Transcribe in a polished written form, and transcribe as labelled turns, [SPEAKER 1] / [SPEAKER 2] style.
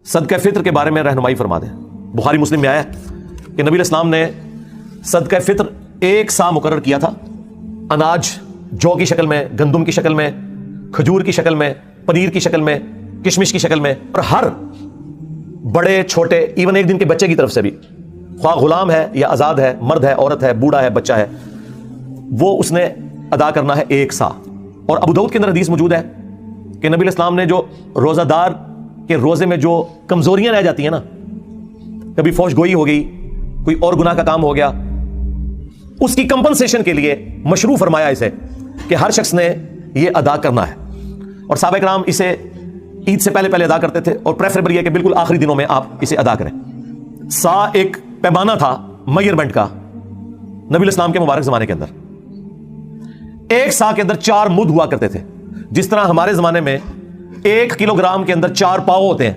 [SPEAKER 1] सदका फित्र के बारे में रहनुमाई फरमा दें। बुखारी मुस्लिम में आया है कि नबी इस्लाम ने सदका फित्र एक सा मुकर्रर किया था, अनाज जौ की शक्ल में, गंदुम की शक्ल में, खजूर की शक्ल में, पनीर की शक्ल में, किशमिश की शक्ल में, और हर बड़े छोटे इवन एक दिन के बच्चे की तरफ से भी, ख्वाह गुलाम है या आज़ाद है, मर्द है, औरत है, बूढ़ा है, बच्चा है, वो उसने अदा करना है एक सा। और अबू दाऊद के अंदर हदीस मौजूद है कि नबी इस्लाम ने जो रोज़ादार के रोज़े में जो कमज़ोरियां रह जाती हैं ना, कभी फौश गोई हो गई, कोई और गुनाह का काम हो गया, उसकी कंपनसेशन के लिए मशरू फरमाया इसे कि हर शख्स ने यह अदा करना है। और साहबा किराम इसे ईद से पहले पहले अदा करते थे और प्रेफरेबल यह कि बिल्कुल आखिरी दिनों में आप इसे अदा करें। सा एक पैमाना था मेजरमेंट का नबी इस्लाम के मुबारक जमाने के अंदर। एक सा के अंदर 4 मुद हुआ करते थे, जिस तरह हमारे जमाने में 1 किलोग्राम के अंदर 4 पाव होते हैं।